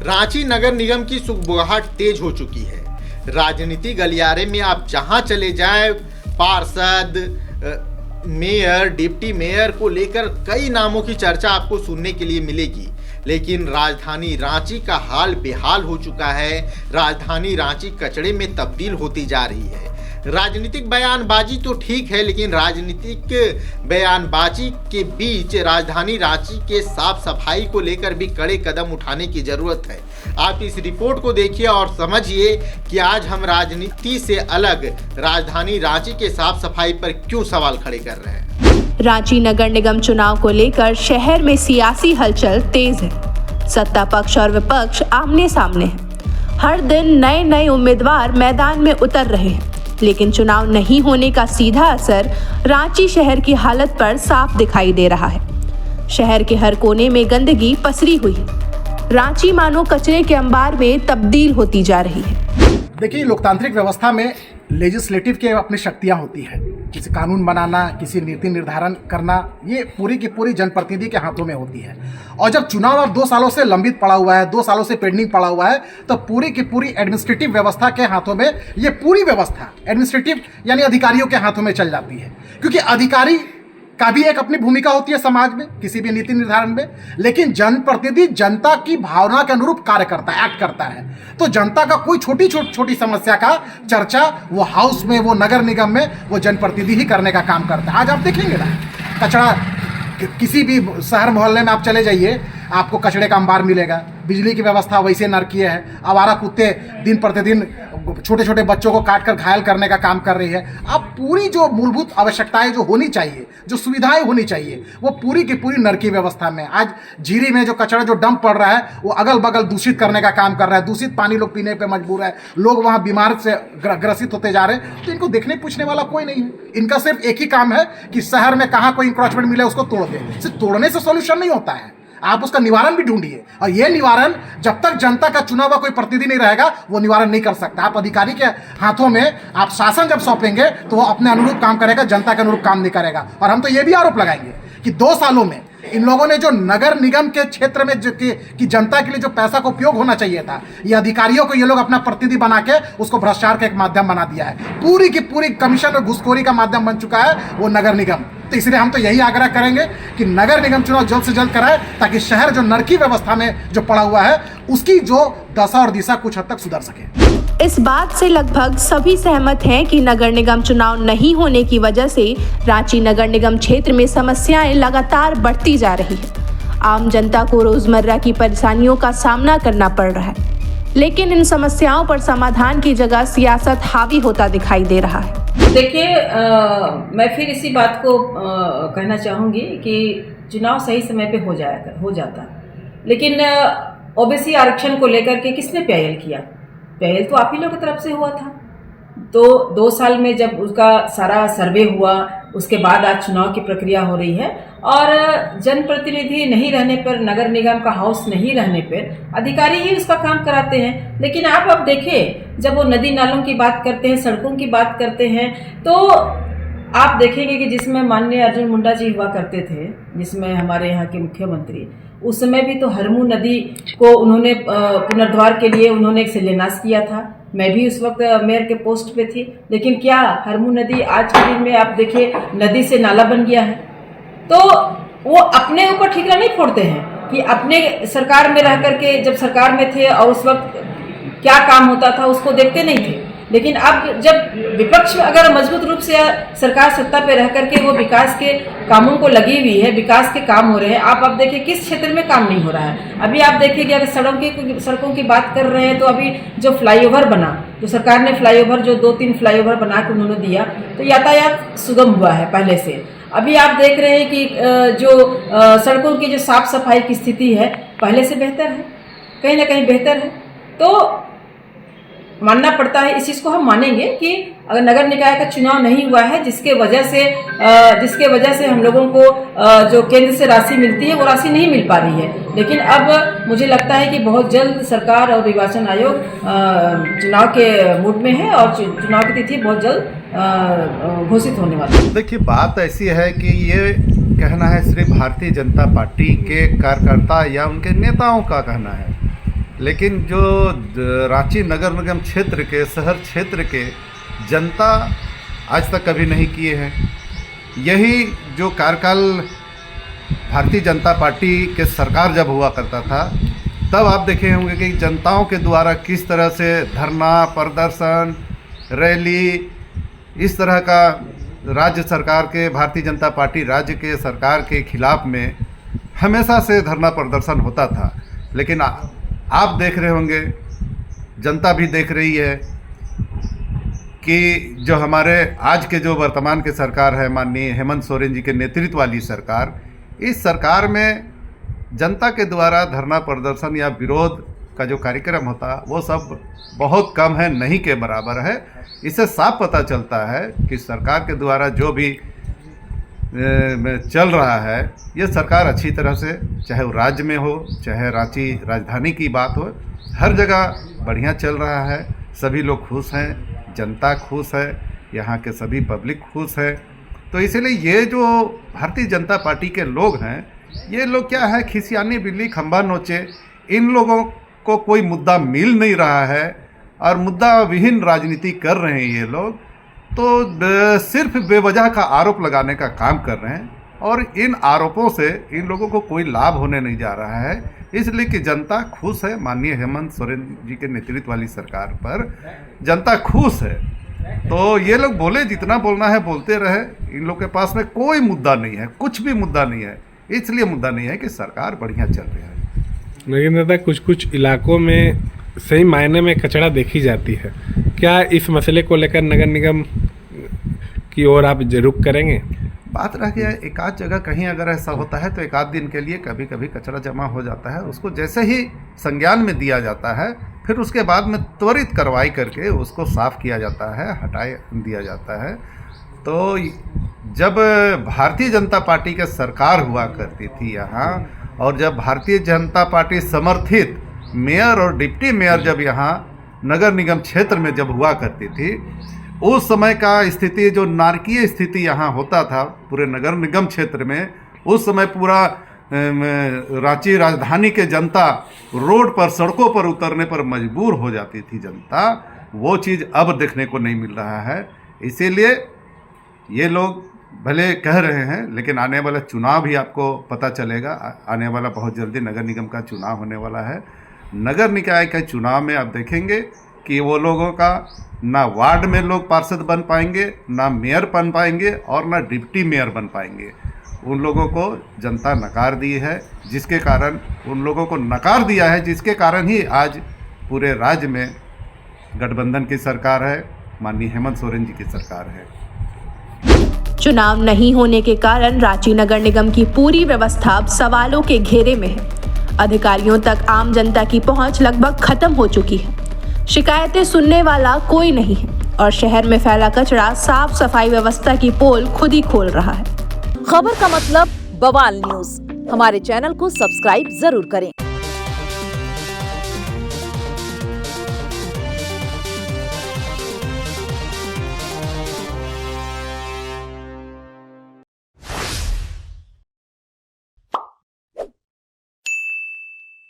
रांची नगर निगम की सुगबुगाहट तेज हो चुकी है। राजनीति गलियारे में आप जहां चले जाएं, पार्षद, मेयर, डिप्टी मेयर को लेकर कई नामों की चर्चा आपको सुनने के लिए मिलेगी। लेकिन राजधानी रांची का हाल बेहाल हो चुका है। राजधानी रांची कचड़े में तब्दील होती जा रही है। राजनीतिक बयानबाजी तो ठीक है, लेकिन राजनीतिक बयानबाजी के बीच राजधानी रांची के साफ सफाई को लेकर भी कड़े कदम उठाने की जरूरत है। आप इस रिपोर्ट को देखिए और समझिए कि आज हम राजनीति से अलग राजधानी रांची के साफ सफाई पर क्यों सवाल खड़े कर रहे हैं। रांची नगर निगम चुनाव को लेकर शहर में सियासी हलचल तेज है। सत्ता पक्ष और विपक्ष आमने सामने हैं। हर दिन नए नए उम्मीदवार मैदान में उतर रहे हैं, लेकिन चुनाव नहीं होने का सीधा असर रांची शहर की हालत पर साफ दिखाई दे रहा है। शहर के हर कोने में गंदगी पसरी हुई है। रांची मानो कचरे के अंबार में तब्दील होती जा रही है। देखिए, लोकतांत्रिक व्यवस्था में लेजिस्लेटिव के अपनी शक्तियां होती है। किसी कानून बनाना, किसी नीति निर्धारण करना, ये पूरी की पूरी जनप्रतिनिधि के हाथों में होती है। और जब चुनाव अब 2 सालों से लंबित पड़ा हुआ है, 2 सालों से पेंडिंग पड़ा हुआ है, तो पूरी की पूरी एडमिनिस्ट्रेटिव व्यवस्था के हाथों में, ये पूरी व्यवस्था एडमिनिस्ट्रेटिव यानी अधिकारियों के हाथों में चल जाती है। क्योंकि अधिकारी का भी एक अपनी भूमिका होती है समाज में, किसी भी नीति निर्धारण में, लेकिन जनप्रतिनिधि जनता की भावना के अनुरूप कार्य करता है, एक्ट करता है। तो जनता का कोई छोटी समस्या का चर्चा वो हाउस में, वो नगर निगम में, वो जनप्रतिनिधि ही करने का काम करता है। आज आप देखेंगे ना, कचरा किसी भी शहर मोहल्ले में आप चले जाइए, आपको कचड़े का अंबार मिलेगा। बिजली की व्यवस्था वैसे नरकीय है। आवारा कुत्ते दिन प्रतिदिन छोटे छोटे बच्चों को काट कर घायल करने का काम कर रही है। अब पूरी जो मूलभूत आवश्यकताएं जो होनी चाहिए, जो सुविधाएं होनी चाहिए, वो पूरी की पूरी नरकी व्यवस्था में। आज झीरी में जो कचरा जो डंप पड़ रहा है, वो अगल बगल दूषित करने का काम कर रहा है। दूषित पानी लोग पीने पे मजबूर है, लोग वहाँ बीमार से ग्रसित होते जा रहे हैं। तो इनको देखने पूछने वाला कोई नहीं है। इनका सिर्फ एक ही काम है कि शहर में कहाँ कोई इंक्रोचमेंट मिले उसको तोड़ दे। सिर्फ तोड़ने से सोल्यूशन नहीं होता है, आप उसका निवारण भी ढूंढिए। और ये निवारण जब तक जनता का चुना हुआ कोई प्रतिनिधि नहीं रहेगा, वो निवारण नहीं कर सकता। आप अधिकारी के हाथों में आप शासन जब सौंपेंगे तो वो अपने अनुरूप काम करेगा, जनता के अनुरूप काम नहीं करेगा। और हम तो ये भी आरोप लगाएंगे कि 2 सालों में इन लोगों ने जो नगर निगम के क्षेत्र में जो कि जनता के लिए जो पैसा का उपयोग होना चाहिए था, ये अधिकारियों को ये लोग अपना प्रतिनिधि बना के उसको भ्रष्टाचार का एक माध्यम बना दिया है। पूरी की पूरी कमीशन और घुसखोरी का माध्यम बन चुका है वो नगर निगम। तो इसलिए हम तो यही आग्रह करेंगे कि नगर निगम चुनाव जल्द से जल्द कराए, ताकि शहर जो नरकी व्यवस्था में जो पड़ा हुआ है उसकी जो दशा और दिशा कुछ हद तक सुधर सके। इस बात से लगभग सभी सहमत हैं कि नगर निगम चुनाव नहीं होने की वजह से रांची नगर निगम क्षेत्र में समस्याएं लगातार बढ़ती जा रही है। आम जनता को रोजमर्रा की परेशानियों का सामना करना पड़ रहा है, लेकिन इन समस्याओं पर समाधान की जगह सियासत हावी होता दिखाई दे रहा है। देखिए, मैं फिर इसी बात को कहना चाहूँगी कि चुनाव सही समय पे हो जाता, लेकिन ओबीसी आरक्षण को लेकर के किसने पहल किया? पहल तो आप ही लोग की तरफ से हुआ था। तो 2 साल में जब उसका सारा सर्वे हुआ, उसके बाद आज चुनाव की प्रक्रिया हो रही है, और जनप्रतिनिधि नहीं रहने पर, नगर निगम का हाउस नहीं रहने पर अधिकारी ही उसका काम कराते हैं। लेकिन आप अब देखें, जब वो नदी नालों की बात करते हैं, सड़कों की बात करते हैं, तो आप देखेंगे कि जिसमें माननीय अर्जुन मुंडा जी हुआ करते थे, जिसमें हमारे यहाँ के मुख्यमंत्री, उस समय भी तो हरमू नदी को उन्होंने पुनर्द्वार के लिए उन्होंने एक शिलान्यास किया था। मैं भी उस वक्त मेयर के पोस्ट पे थी, लेकिन क्या हरमू नदी आज के दिन में आप देखिए नदी से नाला बन गया है। तो वो अपने ऊपर ठीकरा नहीं फोड़ते हैं कि अपने सरकार में रह करके, जब सरकार में थे और उस वक्त क्या काम होता था उसको देखते नहीं थे। लेकिन अब जब विपक्ष अगर मजबूत रूप से सरकार सत्ता पे रह करके वो विकास के कामों को लगी हुई है, विकास के काम हो रहे हैं, आप अब देखिए किस क्षेत्र में काम नहीं हो रहा है। अभी आप देखिए अगर सड़कों की बात कर रहे हैं, तो अभी जो फ्लाईओवर बना, तो सरकार ने फ्लाईओवर जो 2-3 फ्लाईओवर बना के उन्होंने दिया, तो यातायात सुगम हुआ है पहले से। अभी आप देख रहे हैं कि जो सड़कों की जो साफ सफाई की स्थिति है पहले से बेहतर है, कहीं ना कहीं बेहतर है। तो मानना पड़ता है, इस चीज़ को हम मानेंगे कि अगर नगर निकाय का चुनाव नहीं हुआ है, जिसके वजह से हम लोगों को जो केंद्र से राशि मिलती है वो राशि नहीं मिल पा रही है। लेकिन अब मुझे लगता है कि बहुत जल्द सरकार और निर्वाचन आयोग चुनाव के मूड में है और चुनाव की तिथि बहुत जल्द घोषित होने वाली है। देखिए, बात ऐसी है कि ये कहना है सिर्फ भारतीय जनता पार्टी के कार्यकर्ता या उनके नेताओं का कहना है, लेकिन जो रांची नगर निगम क्षेत्र के, शहर क्षेत्र के जनता आज तक कभी नहीं किए हैं। यही जो कार्यकाल भारतीय जनता पार्टी के सरकार जब हुआ करता था, तब आप देखे होंगे कि जनताओं के द्वारा किस तरह से धरना, प्रदर्शन, रैली, इस तरह का राज्य सरकार के, भारतीय जनता पार्टी राज्य के सरकार के खिलाफ में हमेशा से धरना प्रदर्शन होता था। लेकिन आप देख रहे होंगे, जनता भी देख रही है कि जो हमारे आज के जो वर्तमान के सरकार है, माननीय हेमंत सोरेन जी के नेतृत्व वाली सरकार, इस सरकार में जनता के द्वारा धरना प्रदर्शन या विरोध का जो कार्यक्रम होता वो सब बहुत कम है, नहीं के बराबर है। इससे साफ पता चलता है कि सरकार के द्वारा जो भी चल रहा है, ये सरकार अच्छी तरह से, चाहे वो राज्य में हो, चाहे रांची राजधानी की बात हो, हर जगह बढ़िया चल रहा है। सभी लोग खुश हैं, जनता खुश है, यहाँ के सभी पब्लिक खुश है। तो इसीलिए ये जो भारतीय जनता पार्टी के लोग हैं, ये लोग क्या है, खिसियानी बिल्ली खंबा नोचे, इन लोगों को कोई मुद्दा मिल नहीं रहा है और मुद्दा विहीन राजनीति कर रहे हैं ये लोग। तो सिर्फ बेवजह का आरोप लगाने का काम कर रहे हैं और इन आरोपों से इन लोगों को कोई लाभ होने नहीं जा रहा है। इसलिए कि जनता खुश है, माननीय हेमंत सोरेन जी के नेतृत्व वाली सरकार पर जनता खुश है। तो ये लोग बोले, जितना बोलना है बोलते रहे, इन लोग के पास में कोई मुद्दा नहीं है, कुछ भी मुद्दा नहीं है। इसलिए मुद्दा नहीं है कि सरकार बढ़िया चल रही है। लेकिन दादा, कुछ कुछ इलाकों में सही मायने में कचरा देखी जाती है। क्या इस मसले को लेकर नगर निगम की ओर आप रुख करेंगे? बात रह गया, एक आध जगह कहीं अगर ऐसा होता है तो एक आध दिन के लिए कभी कभी कचरा जमा हो जाता है, उसको जैसे ही संज्ञान में दिया जाता है, फिर उसके बाद में त्वरित कार्रवाई करके उसको साफ किया जाता है, हटा दिया जाता है। तो जब भारतीय जनता पार्टी की सरकार हुआ करती थी यहाँ, और जब भारतीय जनता पार्टी समर्थित मेयर और डिप्टी मेयर जब यहाँ नगर निगम क्षेत्र में जब हुआ करती थी, उस समय का स्थिति, जो नारकीय स्थिति यहाँ होता था पूरे नगर निगम क्षेत्र में, उस समय पूरा रांची राजधानी के जनता रोड पर, सड़कों पर उतरने पर मजबूर हो जाती थी जनता। वो चीज़ अब देखने को नहीं मिल रहा है। इसीलिए ये लोग भले कह रहे हैं, लेकिन आने वाला चुनाव भी आपको पता चलेगा। आने वाला बहुत जल्दी नगर निगम का चुनाव होने वाला है। नगर निकाय के चुनाव में आप देखेंगे कि वो लोगों का ना वार्ड में लोग पार्षद बन पाएंगे, ना मेयर बन पाएंगे और ना डिप्टी मेयर बन पाएंगे। उन लोगों को जनता नकार दी है, जिसके कारण उन लोगों को नकार दिया है, जिसके कारण ही आज पूरे राज्य में गठबंधन की सरकार है, माननीय हेमंत सोरेन जी की सरकार है। चुनाव नहीं होने के कारण रांची नगर निगम की पूरी व्यवस्था अब सवालों के घेरे में है। अधिकारियों तक आम जनता की पहुंच लगभग खत्म हो चुकी है। शिकायतें सुनने वाला कोई नहीं है और शहर में फैला कचरा साफ सफाई व्यवस्था की पोल खुद ही खोल रहा है। खबर का मतलब बवाल न्यूज। हमारे चैनल को सब्सक्राइब जरूर करें।